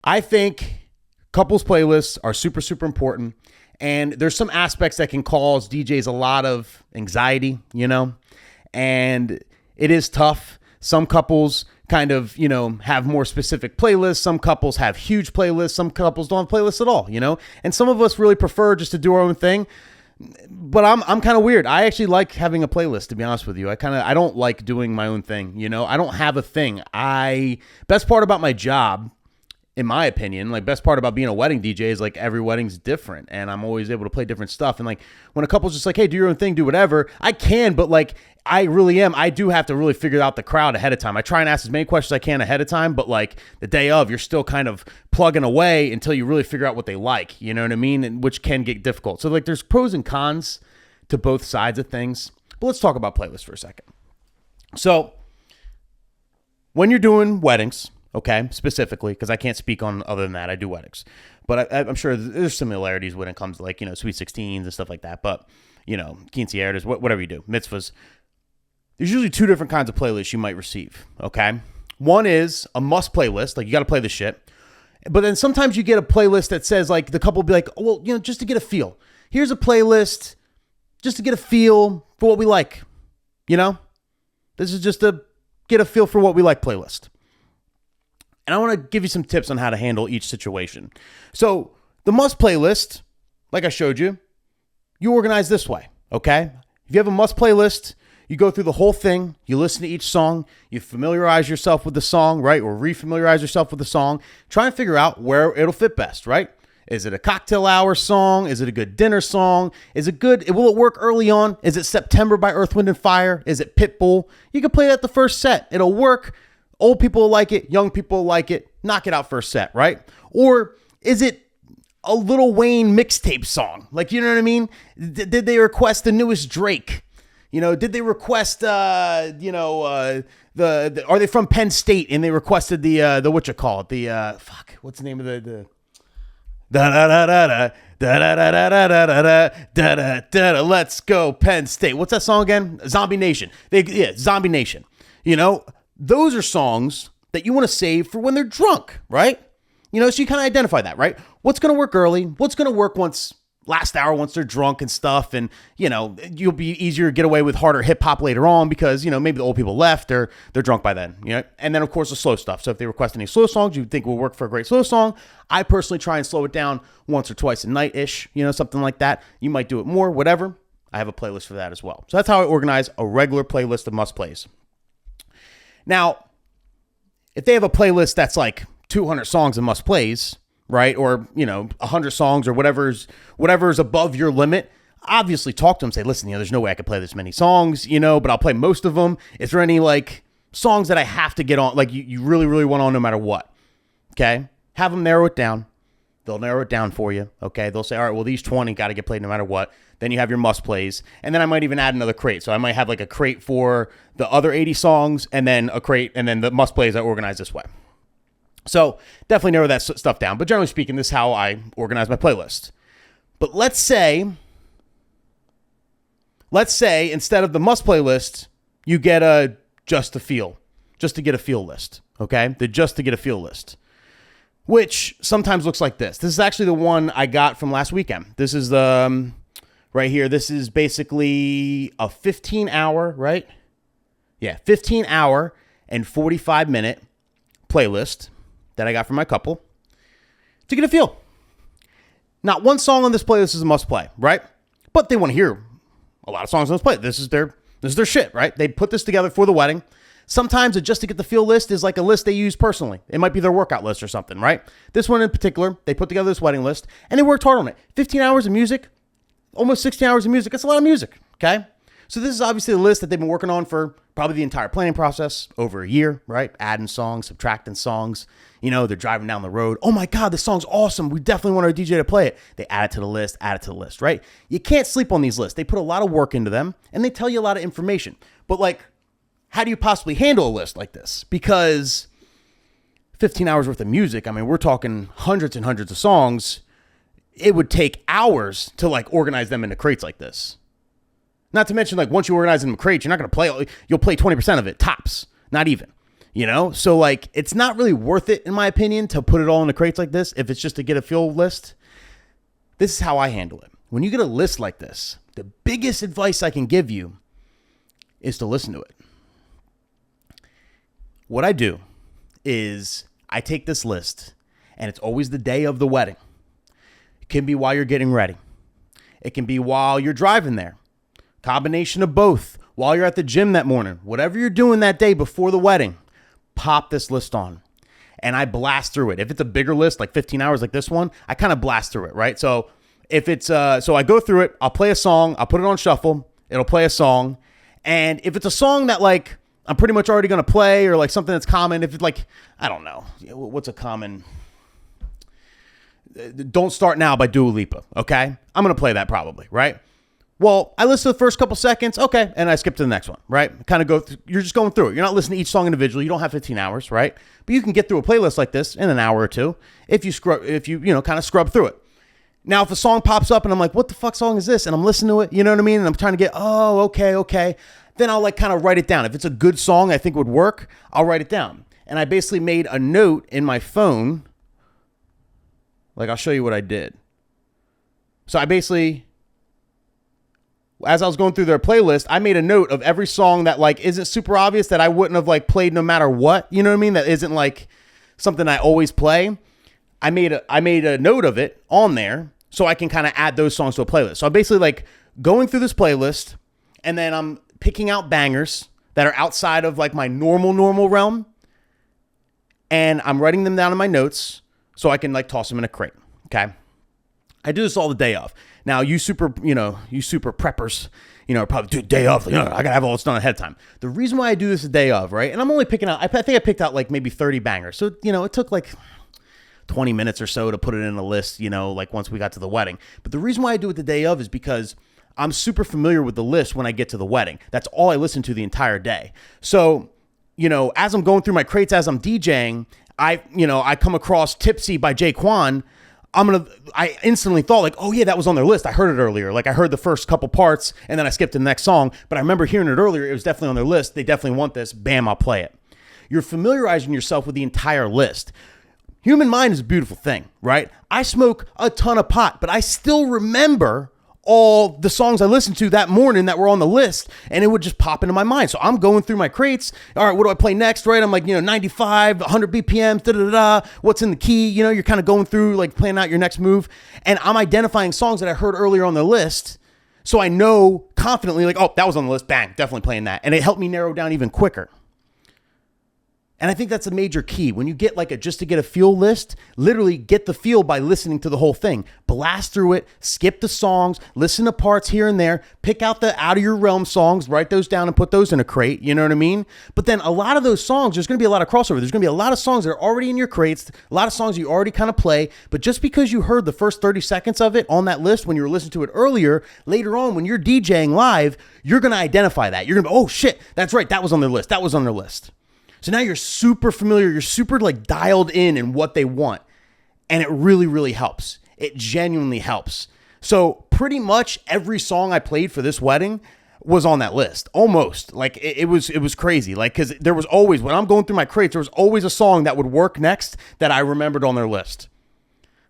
I think couples playlists are super, super important. And there's some aspects that can cause DJs a lot of anxiety, and it is tough. Some couples kind of, have more specific playlists. Some couples have huge playlists. Some couples don't have playlists at all, and some of us really prefer just to do our own thing. But I'm kind of weird. I actually like having a playlist, to be honest with you. I don't like doing my own thing. I don't have a thing. Best part about my job, in my opinion, best part about being a wedding DJ is every wedding's different and I'm always able to play different stuff. And when a couple's just hey, do your own thing, do whatever, I can, but I really am. I do have to really figure out the crowd ahead of time. I try and ask as many questions as I can ahead of time, but the day of, you're still kind of plugging away until you really figure out what they like, you know what I mean? And which can get difficult. So there's pros and cons to both sides of things. But let's talk about playlists for a second. So when you're doing weddings, okay, specifically, because I can't speak on other than that. I do weddings. But I'm sure there's similarities when it comes to, Sweet 16s and stuff like that. But, quinceañeras, whatever you do, mitzvahs. There's usually two different kinds of playlists you might receive, okay? One is a must playlist, you got to play this shit. But then sometimes you get a playlist that says, the couple will be oh, well, just to get a feel. Here's a playlist just to get a feel for what we like, This is just to get a feel for what we like playlist. And I want to give you some tips on how to handle each situation. So the must playlist, like I showed you, you organize this way, okay? If you have a must playlist, you go through the whole thing, you listen to each song, you familiarize yourself with the song, right? Or refamiliarize yourself with the song. Try and figure out where it'll fit best, right? Is it a cocktail hour song? Is it a good dinner song? Will it work early on? Is it September by Earth, Wind & Fire? Is it Pitbull? You can play that the first set. It'll work. Old people will like it. Young people will like it. Knock it out first set, right? Or is it a Lil Wayne mixtape song? You know what I mean? Did they request the newest Drake? Did they request, are they from Penn State and they requested the what's the name of the let's go Penn State. What's that song again? Zombie Nation. Zombie Nation. Those are songs that you want to save for when they're drunk, right? So you kind of identify that, right? What's going to work early? What's going to work last hour once they're drunk and stuff? And, you'll be easier to get away with harder hip hop later on because, maybe the old people left or they're drunk by then, And then, of course, the slow stuff. So if they request any slow songs you think will work for a great slow song, I personally try and slow it down once or twice a night-ish, something like that. You might do it more, whatever. I have a playlist for that as well. So that's how I organize a regular playlist of must plays. Now, if they have a playlist that's 200 songs and must plays, right? Or, 100 songs or whatever's above your limit, obviously talk to them, say, listen, there's no way I could play this many songs, but I'll play most of them. Is there any songs that I have to get on, you really, really want on no matter what? Okay. Have them narrow it down. They'll narrow it down for you. Okay. They'll say, all right, well, these 20 got to get played no matter what. Then you have your must plays. And then I might even add another crate. So I might have a crate for the other 80 songs and then a crate and then the must plays I organize this way. So definitely narrow that stuff down. But generally speaking, this is how I organize my playlist. But let's say instead of the must playlist, you get a just to get a feel list. Okay. The just to get a feel list, which sometimes looks like this. This is actually the one I got from last weekend. This is the right here. This is basically a 15-hour, right? Yeah, 15-hour and 45-minute playlist that I got from my couple to get a feel. Not one song on this playlist is a must play, right? But they want to hear a lot of songs on this playlist. This is their shit, right? They put this together for the wedding. Sometimes a just to get the feel list is a list they use personally. It might be their workout list or something, right? This one in particular, they put together this wedding list and they worked hard on it. 15 hours of music, almost 16 hours of music. That's a lot of music, okay? So this is obviously the list that they've been working on for probably the entire planning process, over a year, right? Adding songs, subtracting songs. They're driving down the road. Oh my God, this song's awesome. We definitely want our DJ to play it. They add it to the list, right? You can't sleep on these lists. They put a lot of work into them and they tell you a lot of information. But how do you possibly handle a list like this? Because 15 hours worth of music, we're talking hundreds and hundreds of songs. It would take hours to organize them into crates like this. Not to mention once you organize them in crates, you're not going to play, you'll play 20% of it, tops, not even. You know, so like it's not really worth it, in my opinion, to put it all into crates like this if it's just to get a feel list. This is how I handle it. When you get a list like this, the biggest advice I can give you is to listen to it. What I do is I take this list, and it's always the day of the wedding. It can be while you're getting ready. It can be while you're driving there. Combination of both. While you're at the gym that morning. Whatever you're doing that day before the wedding, pop this list on. And I blast through it. If it's a bigger list, like 15 hours like this one, I kind of blast through it, right? So if it's, so I go through it, I'll play a song, I'll put it on shuffle, it'll play a song. And if it's a song that like, I'm pretty much already going to play or like something that's common, if it's like, I don't know, what's a common, Don't Start Now by Dua Lipa, okay? I'm going to play that probably, right? Well, I listen to the first couple seconds, okay, and I skip to the next one, right? Kind of go through, you're just going through it. You're not listening to each song individually. You don't have 15 hours, right? But you can get through a playlist like this in an hour or two if you kind of scrub through it. Now, if a song pops up and I'm like, what the fuck song is this? And I'm listening to it, you know what I mean? And I'm trying to get, oh, okay. Then I'll like kind of write it down. If it's a good song I think would work, I'll write it down. And I basically made a note in my phone. Like, I'll show you what I did. So I basically, as I was going through their playlist, I made a note of every song that like isn't super obvious that I wouldn't have like played no matter what. You know what I mean? That isn't like something I always play. I made a note of it on there so I can kind of add those songs to a playlist. So I'm basically like going through this playlist and then I'm picking out bangers that are outside of like my normal realm. And I'm writing them down in my notes so I can like toss them in a crate. Okay. I do this all the day of. Now, you super preppers, probably do a day of. I got to have all this done ahead of time. The reason why I do this a day of, right? And I'm only picking out, I think I picked out like maybe 30 bangers. So, it took like 20 minutes or so to put it in a list, like once we got to the wedding. But the reason why I do it the day of is because I'm super familiar with the list when I get to the wedding. That's all I listen to the entire day. So, as I'm going through my crates, as I'm DJing, I come across Tipsy by Jay Quan. I instantly thought like, oh yeah, that was on their list. I heard it earlier. Like I heard the first couple parts and then I skipped to the next song, but I remember hearing it earlier. It was definitely on their list. They definitely want this. Bam, I'll play it. You're familiarizing yourself with the entire list. Human mind is a beautiful thing, right? I smoke a ton of pot, but I still remember all the songs I listened to that morning that were on the list, and it would just pop into my mind. So I'm going through my crates. All right, what do I play next, right? I'm like, 95, 100 BPM, da-da-da-da. What's in the key? You're kind of going through, like, planning out your next move. And I'm identifying songs that I heard earlier on the list, so I know confidently, like, oh, that was on the list. Bang, definitely playing that. And it helped me narrow down even quicker. And I think that's a major key. When you get like just to get a feel list, literally get the feel by listening to the whole thing. Blast through it, skip the songs, listen to parts here and there, pick out the out of your realm songs, write those down and put those in a crate, you know what I mean? But then a lot of those songs, there's going to be a lot of crossover. There's going to be a lot of songs that are already in your crates, a lot of songs you already kind of play, but just because you heard the first 30 seconds of it on that list when you were listening to it earlier, later on when you're DJing live, you're going to identify that. You're going to be, oh shit, that's right, that was on their list, that was on their list. So now you're super familiar, you're super like dialed in what they want. And it really, really helps. It genuinely helps. So pretty much every song I played for this wedding was on that list. Almost. Like it was crazy. Like, cause there was always, when I'm going through my crates, there was always a song that would work next that I remembered on their list.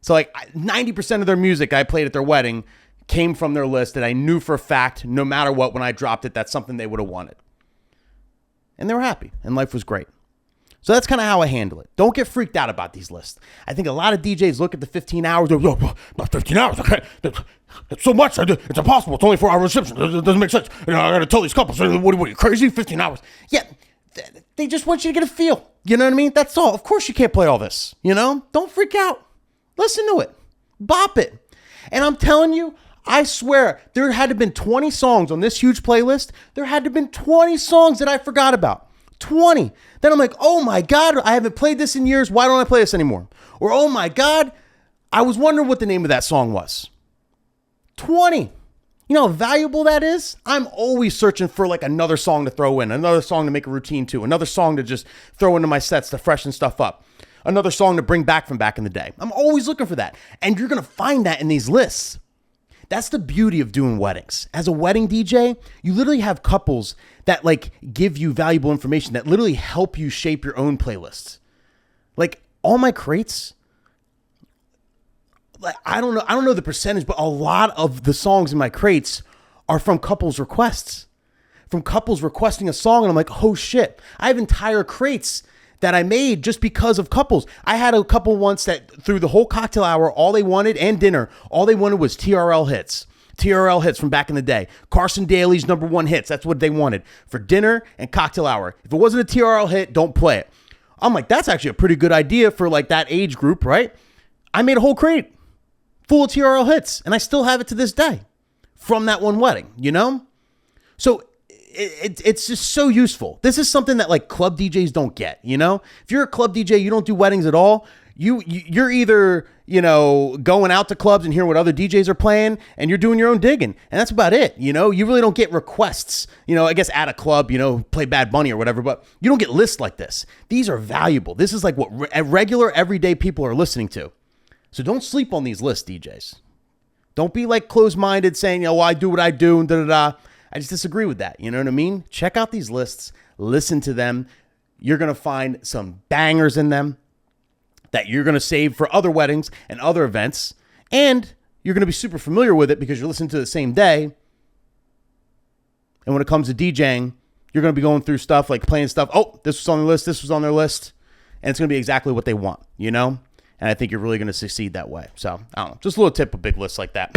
So like 90% of their music I played at their wedding came from their list that I knew for a fact, no matter what, when I dropped it, that's something they would have wanted. And they were happy, and life was great. So that's kind of how I handle it. Don't get freaked out about these lists. I think a lot of DJs look at the 15 hours. They're, about 15 hours, okay? That's so much. It's impossible. It's only 4 hour reception. It doesn't make sense. I got to tell these couples, what are you, crazy? 15 hours. Yeah, they just want you to get a feel. You know what I mean? That's all. Of course you can't play all this. Don't freak out. Listen to it. Bop it. And I'm telling you, I swear, there had to have been 20 songs on this huge playlist. There had to have been 20 songs that I forgot about. 20. Then I'm like, oh my God, I haven't played this in years. Why don't I play this anymore? Or, oh my God, I was wondering what the name of that song was. 20. You know how valuable that is? I'm always searching for like another song to throw in, another song to make a routine to, another song to just throw into my sets to freshen stuff up, another song to bring back from back in the day. I'm always looking for that. And you're going to find that in these lists. That's the beauty of doing weddings. As a wedding DJ, you literally have couples that like give you valuable information that literally help you shape your own playlists. Like all my crates, like I don't know the percentage, but a lot of the songs in my crates are from couples requests. From couples requesting a song, and I'm like, oh shit. I have entire crates that I made just because of couples. I had a couple once that through the whole cocktail hour, all they wanted, and dinner, all they wanted was TRL hits. TRL hits from back in the day. Carson Daly's #1 hits. That's what they wanted for dinner and cocktail hour. If it wasn't a TRL hit, don't play it. I'm like, that's actually a pretty good idea for like that age group, right? I made a whole crate full of TRL hits, and I still have it to this day from that one wedding, you know? So it's just so useful. This is something that like club DJs don't get, you know? If you're a club DJ, you don't do weddings at all, you're either, you know, going out to clubs and hearing what other DJs are playing, and you're doing your own digging, and that's about it, you know? You really don't get requests, you know, I guess at a club, you know, play Bad Bunny or whatever, but you don't get lists like this. These are valuable. This is like what regular, everyday people are listening to. So don't sleep on these lists, DJs. Don't be like closed-minded saying, you know, well, I do what I do and da-da-da. I just disagree with that. You know what I mean? Check out these lists. Listen to them. You're going to find some bangers in them that you're going to save for other weddings and other events. And you're going to be super familiar with it because you're listening to it the same day. And when it comes to DJing, you're going to be going through stuff like playing stuff. Oh, this was on the list. This was on their list. And it's going to be exactly what they want, you know? And I think you're really going to succeed that way. So, I don't know. Just a little tip of big lists like that.